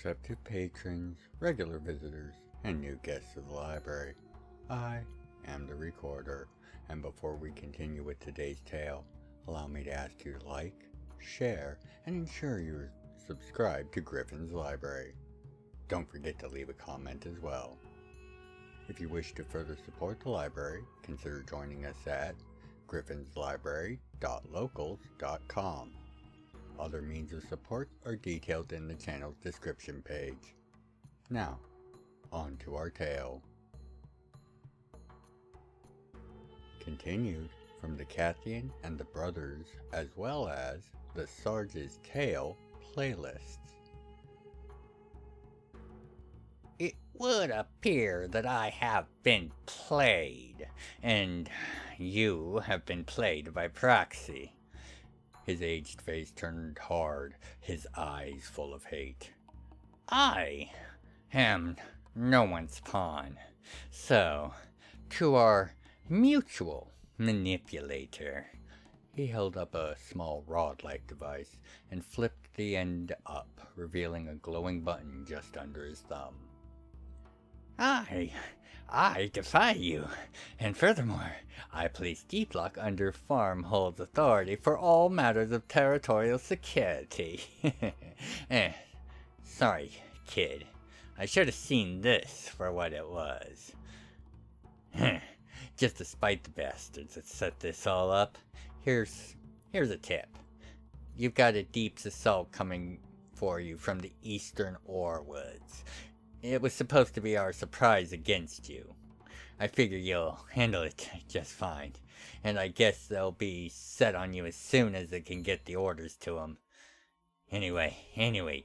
receptive patrons, regular visitors, and new guests of the library. I am the recorder, and before we continue with today's tale, allow me to ask you to like, share, and ensure you're subscribed to Gryphon's Library. Don't forget to leave a comment as well. If you wish to further support the library, consider joining us at Gryphon'sLibrary.locals.com. Other means of support are detailed in the channel's description page. Now, on to our tale. Continued from the Cathian and the Brothers, as well as the Sarge's Tale playlists. It would appear that I have been played, and you have been played by proxy. His aged face turned hard, his eyes full of hate. I am no one's pawn, so to our mutual manipulator. He held up a small rod-like device and flipped the end up, revealing a glowing button just under his thumb. I defy you, and furthermore, I place Deep Lock under Farmhold's authority for all matters of territorial security. Sorry, kid. I should have seen this for what it was. Just to spite the bastards that set this all up, here's a tip. You've got a deep's assault coming for you from the eastern ore woods. It was supposed to be our surprise against you. I figure you'll handle it just fine, and I guess they'll be set on you as soon as they can get the orders to them. Anyway,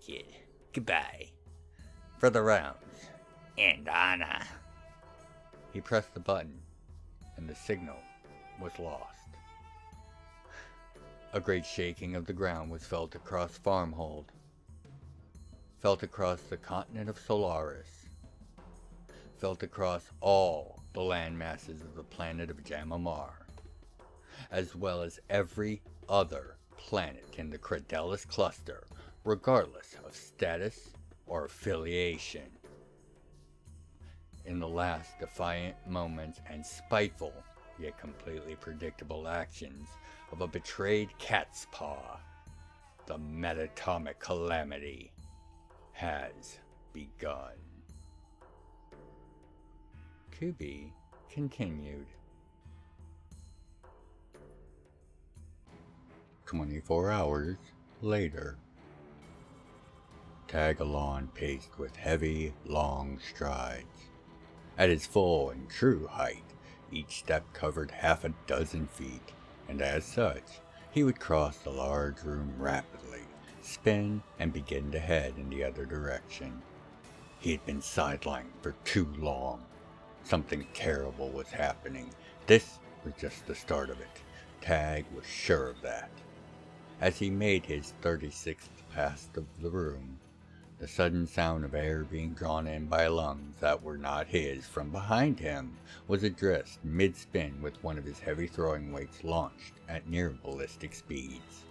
kid, goodbye. For the rounds, and honor. He pressed the button, and the signal was lost. A great shaking of the ground was felt across Farmhold, felt across the continent of Solaris, felt across all the land masses of the planet of Jam'mar, as well as every other planet in the Credelis cluster, regardless of status or affiliation. In the last defiant moments and spiteful, yet completely predictable actions of a betrayed cat's paw, the Metatomic Calamity has begun. To be continued. 24 hours later. Tagalon paced with heavy, long strides. At his full and true height, each step covered half a dozen feet, and as such, he would cross the large room rapidly, spin, and begin to head in the other direction. He had been sidelined for too long. Something terrible was happening. This was just the start of it. Tag was sure of that. As he made his 36th pass of the room, the sudden sound of air being drawn in by lungs that were not his from behind him was addressed mid-spin with one of his heavy throwing weights launched at near ballistic speeds,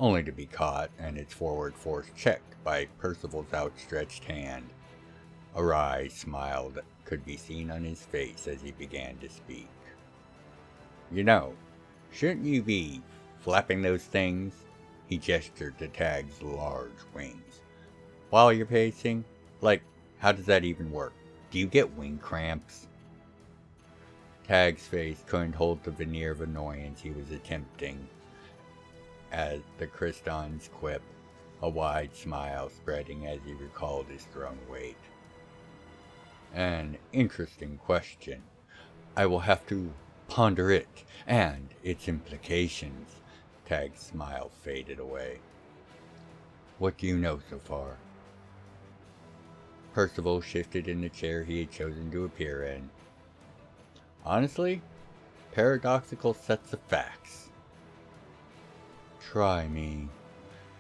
only to be caught and its forward force checked by Percival's outstretched hand. A wry smile that could be seen on his face as he began to speak. "You know, shouldn't you be flapping those things?" He gestured to Tag's large wings. "While you're pacing? Like, how does that even work? Do you get wing cramps?" Tag's face couldn't hold the veneer of annoyance he was attempting at the Kriston's quip, a wide smile spreading as he recalled his thrown weight. "An interesting question. I will have to ponder it and its implications." Tag's smile faded away. "What do you know so far?" Percival shifted in the chair he had chosen to appear in. "Honestly, paradoxical sets of facts." "Try me."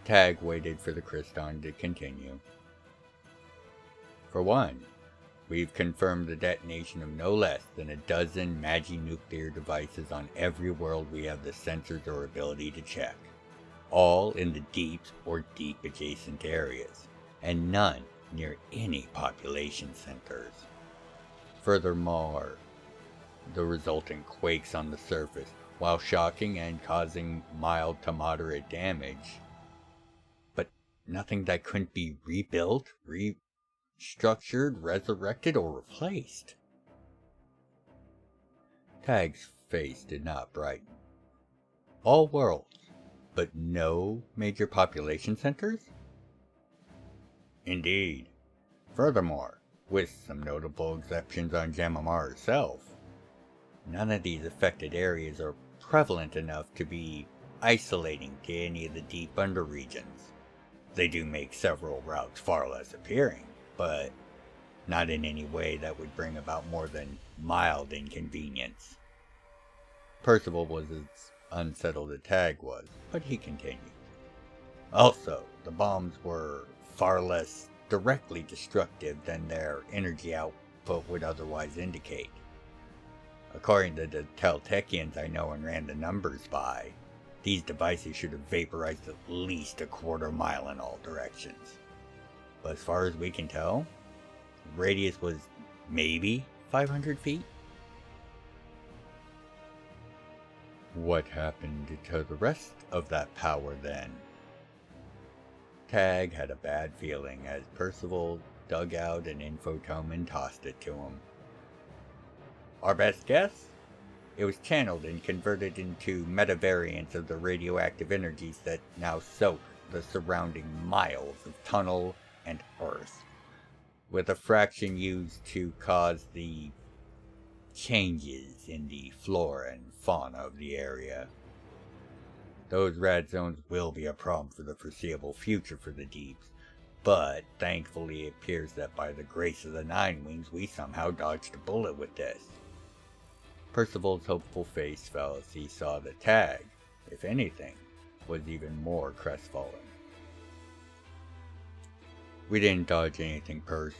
Tag waited for the Kriston to continue. "For one, we've confirmed the detonation of no less than a dozen magi-nuclear devices on every world we have the sensors or ability to check, all in the deep or deep adjacent areas. and none near any population centers. Furthermore, the resultant quakes on the surface, while shocking and causing mild to moderate damage, but nothing that couldn't be rebuilt, restructured, resurrected, or replaced. Tag's face did not brighten. All worlds, but no major population centers? Indeed. Furthermore, with some notable exceptions on Jam'mR itself, none of these affected areas are prevalent enough to be isolating to any of the deep underregions. They do make several routes far less appearing, but not in any way that would bring about more than mild inconvenience. Percival was as unsettled as Tag was, but he continued. Also, the bombs were far less directly destructive than their energy output would otherwise indicate. According to the Teltechians I know and ran the numbers by, these devices should have vaporized at least a quarter mile in all directions. But as far as we can tell, the radius was maybe 500 feet? What happened to the rest of that power then? Tag had a bad feeling as Percival dug out an infotome and tossed it to him. Our best guess? It was channeled and converted into metavariants of the radioactive energies that now soak the surrounding miles of tunnel and earth, with a fraction used to cause the changes in the flora and fauna of the area. Those rad zones will be a problem for the foreseeable future for the Deeps, but thankfully it appears that by the grace of the Nine Wings we somehow dodged a bullet with this. Percival's hopeful face fell as he saw that Tag, if anything, was even more crestfallen. We didn't dodge anything, Perce,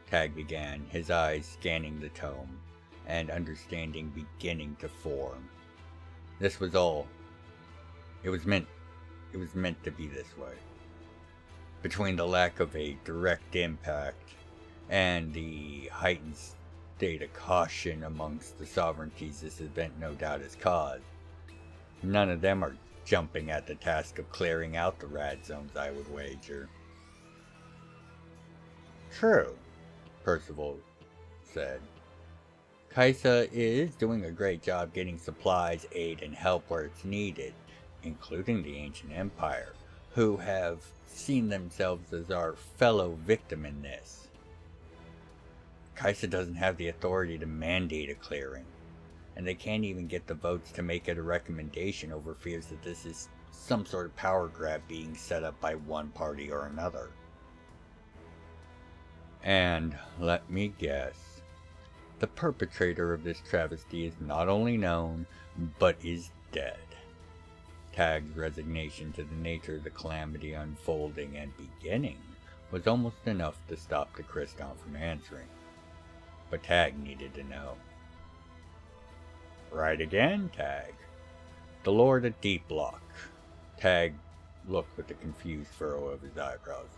Tag began, his eyes scanning the tome, and understanding beginning to form. This was all. It was meant to be this way. Between the lack of a direct impact and the heightened state of caution amongst the sovereignties this event no doubt has caused, none of them are jumping at the task of clearing out the rad zones, I would wager. True, Percival said. Kaisa is doing a great job getting supplies, aid, and help where it's needed, including the Ancient Empire, who have seen themselves as our fellow victim in this. Kaisa doesn't have the authority to mandate a clearing, and they can't even get the votes to make it a recommendation over fears that this is some sort of power grab being set up by one party or another. And let me guess, the perpetrator of this travesty is not only known, but is dead. Tag's resignation to the nature of the calamity unfolding and beginning was almost enough to stop the Christon from answering. But Tag needed to know. Right again, Tag. The Lord of Deep Block. Tag looked with a confused furrow of his eyebrows.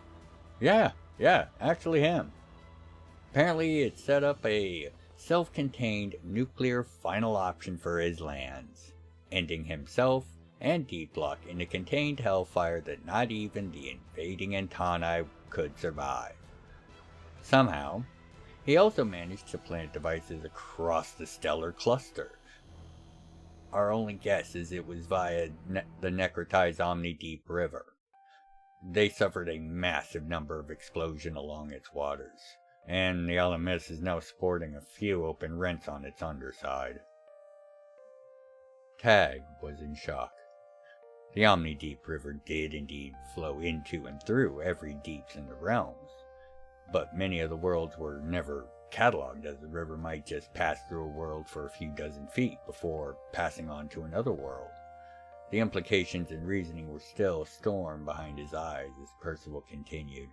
Yeah, actually him. Apparently it set up a self-contained nuclear final option for his lands, ending himself and Deep Block in a contained hellfire that not even the invading Antani could survive. Somehow, he also managed to plant devices across the stellar cluster. Our only guess is it was via the necrotized Omni-Deep River. They suffered a massive number of explosions along its waters, and the LMS is now sporting a few open rents on its underside. Tag was in shock. The Omni-Deep River did indeed flow into and through every deeps in the realms, but many of the worlds were never cataloged, as the river might just pass through a world for a few dozen feet before passing on to another world. The implications and reasoning were still a storm behind his eyes as Percival continued.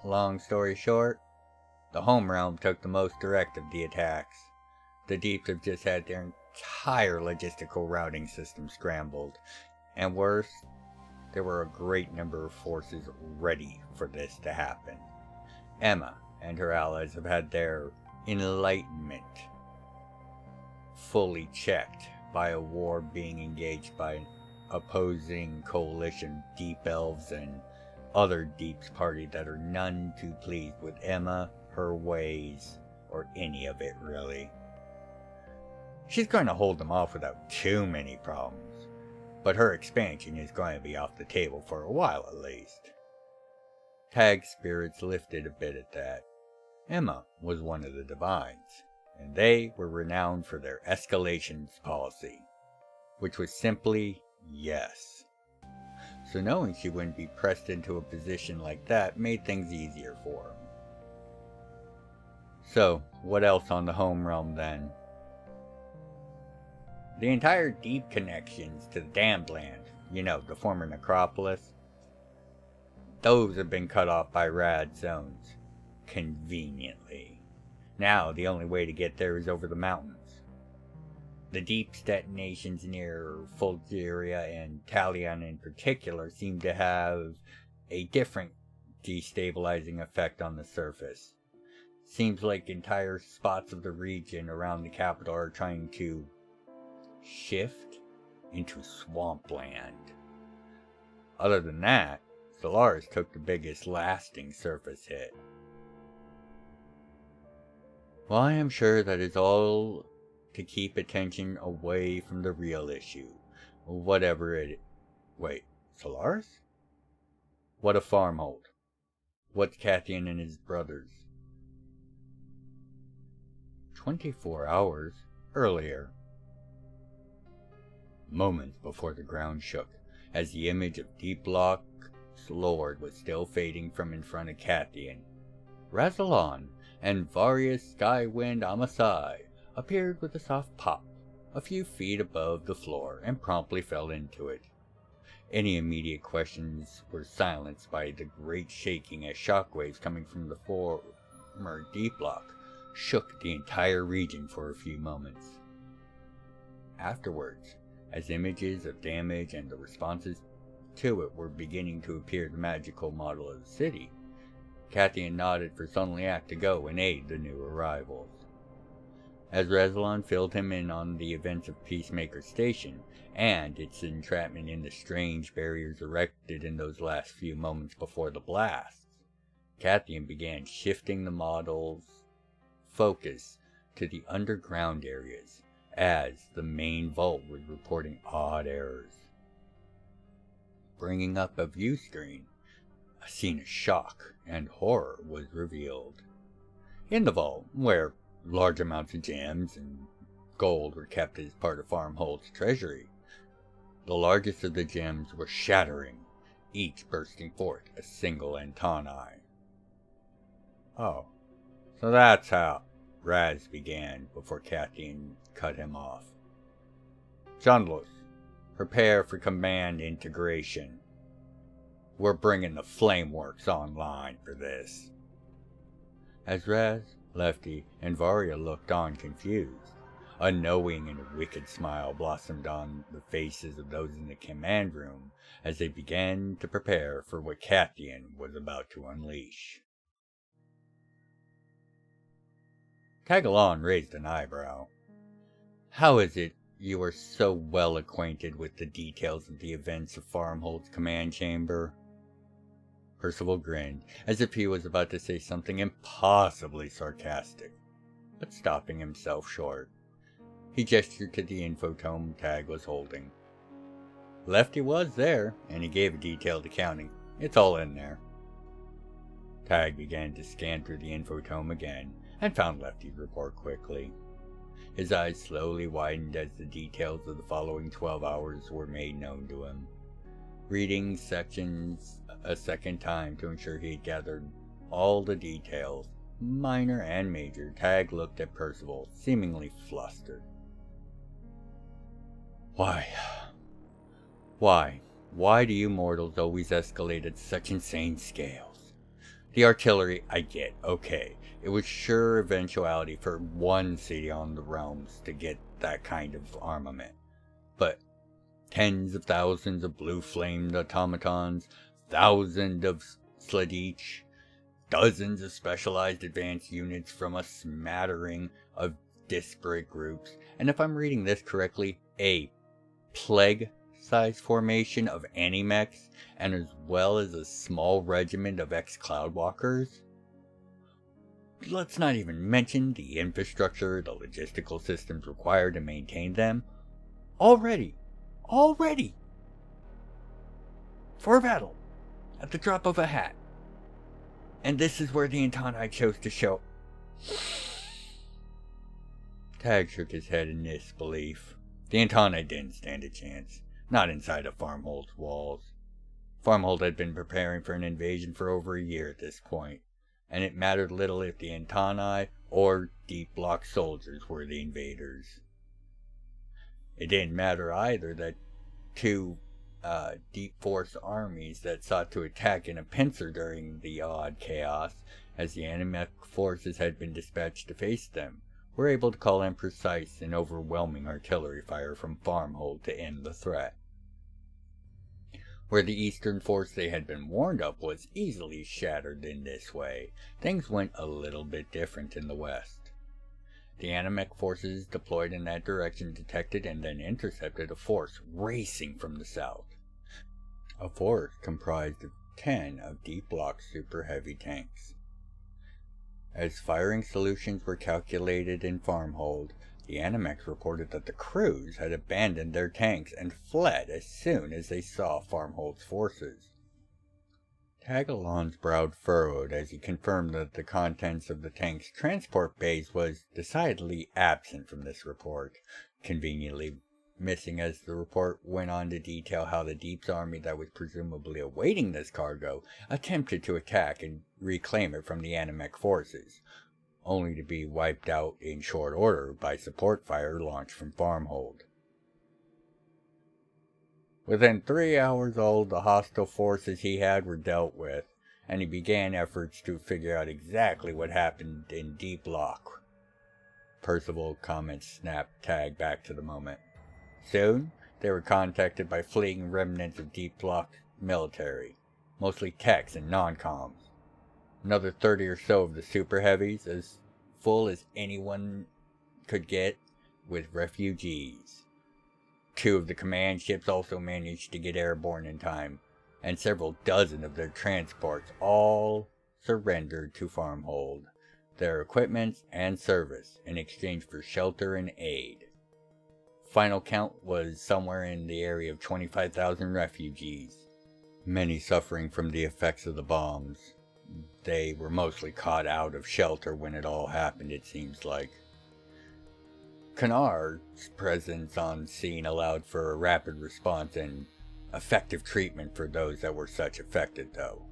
Long story short, the home realm took the most direct of the attacks. The Deeps have just had their entire logistical routing system scrambled, and worse, there were a great number of forces ready for this to happen. Emma and her allies have had their enlightenment fully checked by a war being engaged by an opposing coalition of deep elves and other deeps party that are none too pleased with Emma, her ways, or any of it really. She's going to hold them off without too many problems, but her expansion is going to be off the table for a while at least. Tag's spirits lifted a bit at that. Emma was one of the Divines, and they were renowned for their escalations policy, which was simply yes. So knowing she wouldn't be pressed into a position like that made things easier for him. So, what else on the home realm then? The entire deep connections to the Damned Land, the former necropolis, those have been cut off by rad zones, conveniently. Now the only way to get there is over the mountains. The deep detonations near Fulgeria and Talion in particular seem to have a different destabilizing effect on the surface. Seems like entire spots of the region around the capital are trying to shift into swampland. Other than that, Solaris took the biggest lasting surface hit. Well, I am sure that is all to keep attention away from the real issue, whatever it is. Wait, Solaris? What a farmhold. What's Cathian and his brothers? 24 hours earlier. Moments before the ground shook, as the image of Deep Lock's Lord was still fading from in front of Cathian, Razalon and Various Skywind Amasai appeared with a soft pop a few feet above the floor and promptly fell into it. Any immediate questions were silenced by the great shaking as shockwaves coming from the former Deep Lock shook the entire region for a few moments. Afterwards, as images of damage and the responses to it were beginning to appear in the magical model of the city, Cathian nodded for Sunliak to go and aid the new arrivals. As Razalon filled him in on the events of Peacemaker Station and its entrapment in the strange barriers erected in those last few moments before the blasts, Cathian began shifting the model's focus to the underground areas, as the main vault was reporting odd errors. Bringing up a view screen, a scene of shock and horror was revealed. In the vault, where large amounts of gems and gold were kept as part of Farmhold's treasury, the largest of the gems were shattering, each bursting forth a single antennae. Oh, so that's how Raz began before Cathian cut him off. Jundlus, prepare for command integration. We're bringing the Flameworks online for this. As Raz, Lefty, and Varia looked on confused, a knowing and a wicked smile blossomed on the faces of those in the command room as they began to prepare for what Cathian was about to unleash. Tagalon raised an eyebrow. How is it you are so well acquainted with the details of the events of Farmhold's command chamber? Percival grinned, as if he was about to say something impossibly sarcastic, but stopping himself short. He gestured to the infotome Tag was holding. Lefty was there, and he gave a detailed accounting. It's all in there. Tag began to scan through the infotome again, and found Lefty's report quickly. His eyes slowly widened as the details of the following 12 hours were made known to him. Reading sections a second time to ensure he had gathered all the details, minor and major, Tag looked at Percival, seemingly flustered. Why do you mortals always escalate at such insane scales? The artillery, I get, okay. It was sure eventuality for one city on the realms to get that kind of armament. But Tens of thousands of blue-flamed automatons, thousands of Sladich, dozens of specialized advanced units from a smattering of disparate groups, and if I'm reading this correctly, a plague-sized formation of animechs, and as well as a small regiment of ex-Cloudwalkers. Let's not even mention the infrastructure, the logistical systems required to maintain them. Already, for battle, at the drop of a hat. And this is where the Antonai chose to show. Tag shook his head in disbelief. The Antonai didn't stand a chance, not inside of Farmhold's walls. Farmhold had been preparing for an invasion for over a year at this point, and it mattered little if the Antonai or Deep Block soldiers were the invaders. It didn't matter either that two Deep Force armies that sought to attack in a pincer during the odd chaos, as the Animech forces had been dispatched to face them, were able to call in precise and overwhelming artillery fire from Farmhold to end the threat. Where the eastern force they had been warned of was easily shattered in this way, things went a little bit different in the west. The Animech forces deployed in that direction detected and then intercepted a force racing from the south. A force comprised of 10 of Deep Block's super heavy tanks. As firing solutions were calculated in Farmhold, the Animechs reported that the crews had abandoned their tanks and fled as soon as they saw Farmhold's forces. Tagalon's brow furrowed as he confirmed that the contents of the tank's transport bays was decidedly absent from this report, conveniently missing as the report went on to detail how the Deep's army that was presumably awaiting this cargo attempted to attack and reclaim it from the Animech forces, only to be wiped out in short order by support fire launched from Farmhold. Within 3 hours all the hostile forces he had were dealt with, and he began efforts to figure out exactly what happened in Deep Block. Percival comments snapped Tag back to the moment. Soon, they were contacted by fleeing remnants of Deep Block military, mostly techs and non-coms. Another 30 or so of the super heavies, as full as anyone could get, with refugees. 2 of the command ships also managed to get airborne in time, and several dozen of their transports all surrendered to Farmhold, their equipment and service, in exchange for shelter and aid. Final count was somewhere in the area of 25,000 refugees, many suffering from the effects of the bombs. They were mostly caught out of shelter when it all happened, it seems like. Kanar's presence on scene allowed for a rapid response and effective treatment for those that were such affected, though.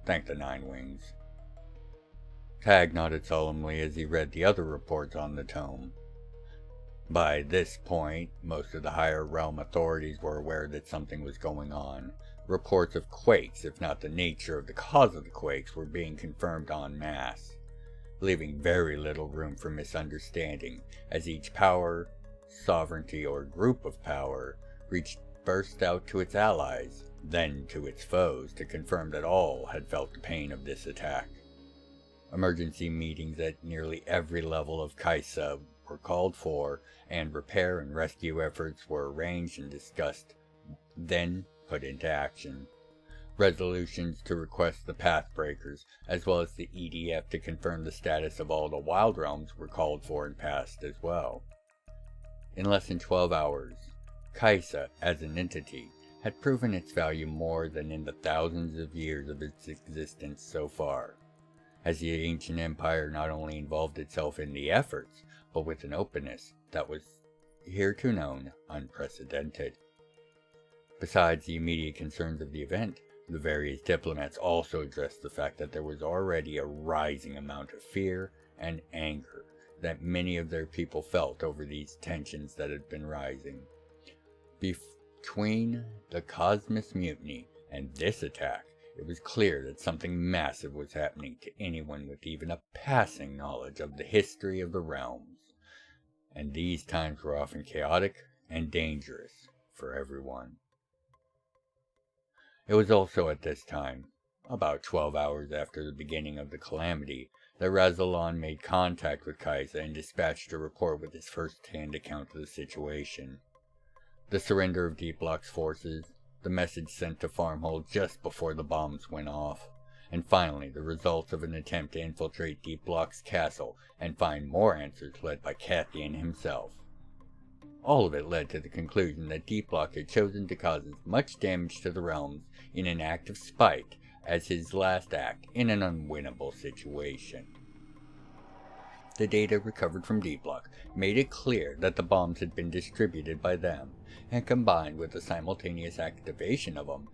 Thank the Nine Wings. Tag nodded solemnly as he read the other reports on the tome. By this point, most of the higher realm authorities were aware that something was going on. Reports of quakes, if not the nature of the cause of the quakes, were being confirmed en masse, leaving very little room for misunderstanding, as each power, sovereignty, or group of power reached burst out to its allies, then to its foes, to confirm that all had felt the pain of this attack. Emergency meetings at nearly every level of Kaisa were called for, and repair and rescue efforts were arranged and discussed, then put into action. Resolutions to request the Pathbreakers, as well as the EDF to confirm the status of all the Wild Realms, were called for and passed as well. In less than 12 hours, Kaisa, as an entity, had proven its value more than in the thousands of years of its existence so far, as the ancient empire not only involved itself in the efforts, but with an openness that was hereto known unprecedented. Besides the immediate concerns of the event, the various diplomats also addressed the fact that there was already a rising amount of fear and anger that many of their people felt over these tensions that had been rising. Between the Cosmos Mutiny and this attack, it was clear that something massive was happening to anyone with even a passing knowledge of the history of the realms, and these times were often chaotic and dangerous for everyone. It was also at this time, about 12 hours after the beginning of the Calamity, that Razalon made contact with Kaisa and dispatched a report with his first-hand account of the situation. The surrender of Deep Block's forces, the message sent to Farmhold just before the bombs went off, and finally the results of an attempt to infiltrate Deep Block's castle and find more answers led by Cathian himself. All of it led to the conclusion that Deep Block had chosen to cause as much damage to the realms in an act of spite as his last act in an unwinnable situation. The data recovered from Deep Block made it clear that the bombs had been distributed by them, and combined with the simultaneous activation of them,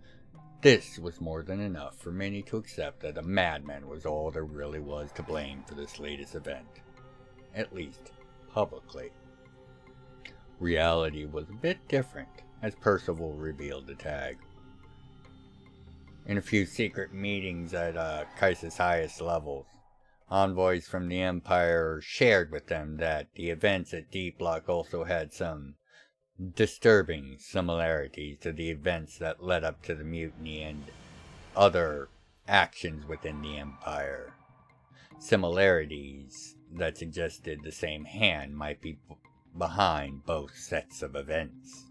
this was more than enough for many to accept that a madman was all there really was to blame for this latest event. At least, publicly. Reality was a bit different, as Percival revealed to Tag. In a few secret meetings at Kaisa's highest levels, envoys from the Empire shared with them that the events at Deep Block also had some disturbing similarities to the events that led up to the mutiny and other actions within the Empire. Similarities that suggested the same hand might be behind both sets of events.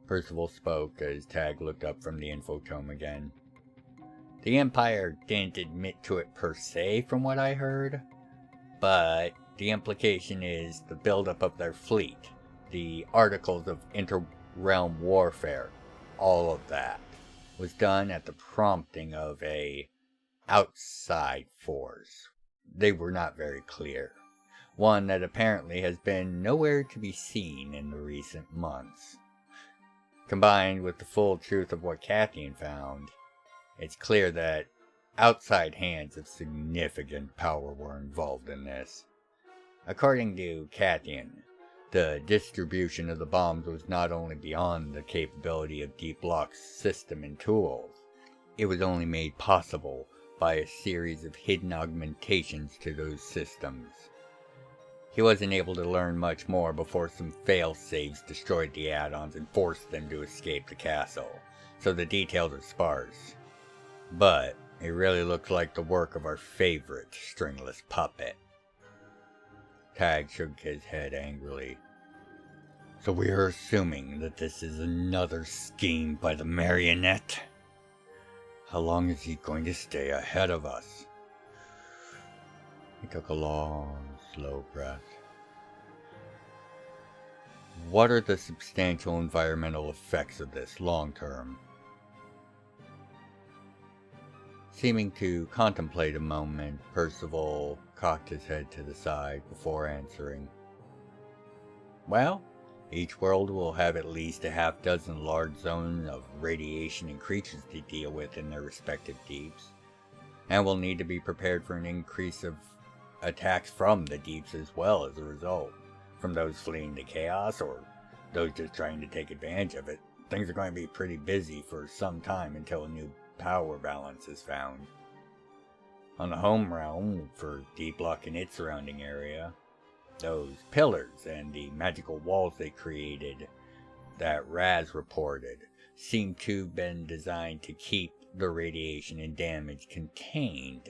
Percival spoke as Tag looked up from the infotome again. The Empire didn't admit to it per se from what I heard, but the implication is the buildup of their fleet, the articles of inter-realm warfare, all of that was done at the prompting of a outside force. They were not very clear. One that apparently has been nowhere to be seen in the recent months. Combined with the full truth of what Cathian found, it's clear that outside hands of significant power were involved in this. According to Cathian, the distribution of the bombs was not only beyond the capability of Deep Block's system and tools, it was only made possible by a series of hidden augmentations to those systems. He wasn't able to learn much more before some fail-safes destroyed the add-ons and forced them to escape the castle, so the details are sparse. But it really looks like the work of our favorite stringless puppet. Tag shook his head angrily. So we are assuming that this is another scheme by the marionette? How long is he going to stay ahead of us? He took a long, slow breath. What are the substantial environmental effects of this long term? Seeming to contemplate a moment, Percival cocked his head to the side before answering. Well, each world will have at least a half-dozen large zones of radiation and creatures to deal with in their respective deeps, and will need to be prepared for an increase of attacks from the deeps as well as a result, from those fleeing the chaos or those just trying to take advantage of it. Things are going to be pretty busy for some time until a new power balance is found. On the home realm, for Deep Block and its surrounding area, those pillars and the magical walls they created that Raz reported seem to have been designed to keep the radiation and damage contained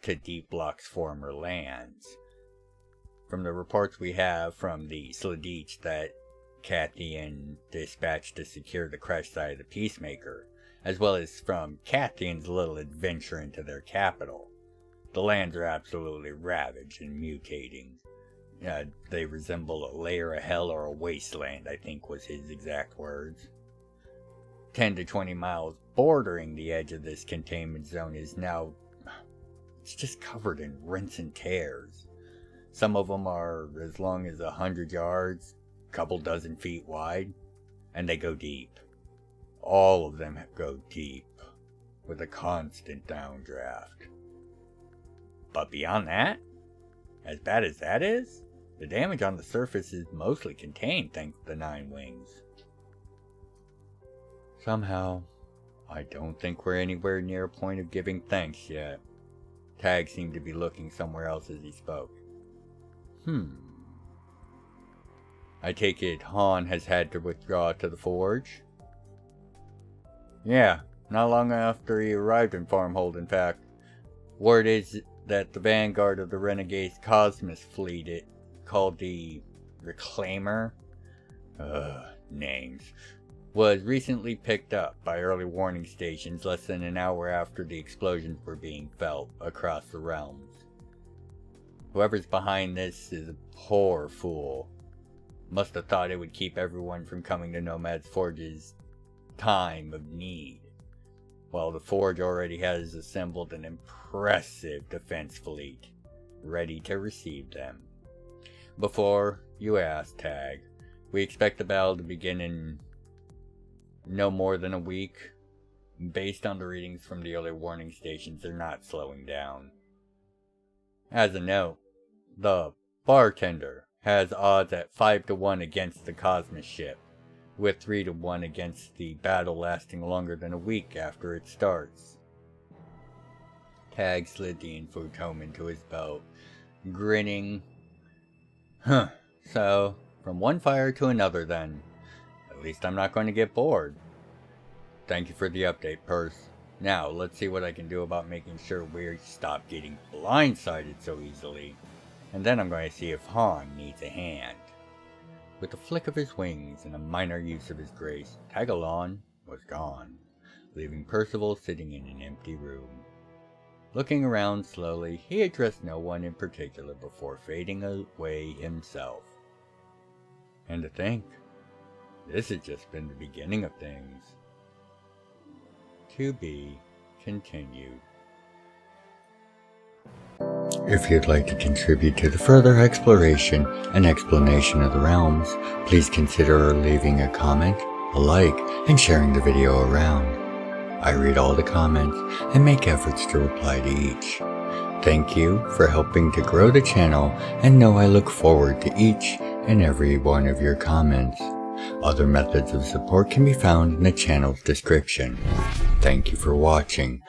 to Deep Block's former lands. From the reports we have from the Sladich that Cathian dispatched to secure the crash site of the Peacemaker, as well as from Cathian's little adventure into their capital, the lands are absolutely ravaged and mutating. They resemble a layer of hell or a wasteland, I think was his exact words. 10 to 20 miles bordering the edge of this containment zone is now, it's just covered in rents and tears. Some of them are as long as 100 yards, a couple dozen feet wide, and they go deep. All of them go deep, with a constant downdraft. But beyond that, as bad as that is, the damage on the surface is mostly contained thanks to the Nine Wings. Somehow, I don't think we're anywhere near a point of giving thanks yet. Tag seemed to be looking somewhere else as he spoke. I take it Han has had to withdraw to the Forge? Yeah, not long after he arrived in Farmhold, in fact. Word is that the vanguard of the Renegade's Cosmos fleet, called the Reclaimer, names, was recently picked up by early warning stations less than an hour after the explosions were being felt across the realms. Whoever's behind this is a poor fool. Must have thought it would keep everyone from coming to Nomad's Forge's time of need, while the Forge already has assembled an impressive defense fleet, ready to receive them. Before you ask, Tag, we expect the battle to begin in no more than a week. Based on the readings from the early warning stations, they're not slowing down. As a note, the bartender has odds at 5-1 against the Cosmos ship, with 3-1 against the battle lasting longer than a week after it starts. Tag slid the info tome into his belt, grinning. So, from one fire to another then. At least I'm not going to get bored. Thank you for the update, Purse. Now, let's see what I can do about making sure we stop getting blindsided so easily. And then I'm going to see if Han needs a hand. With a flick of his wings and a minor use of his grace, Tagalon was gone, leaving Percival sitting in an empty room. Looking around slowly, he addressed no one in particular before fading away himself. And to think, this has just been the beginning of things. To be continued. If you'd like to contribute to the further exploration and explanation of the realms, please consider leaving a comment, a like, and sharing the video around. I read all the comments and make efforts to reply to each. Thank you for helping to grow the channel, and know I look forward to each and every one of your comments. Other methods of support can be found in the channel's description. Thank you for watching.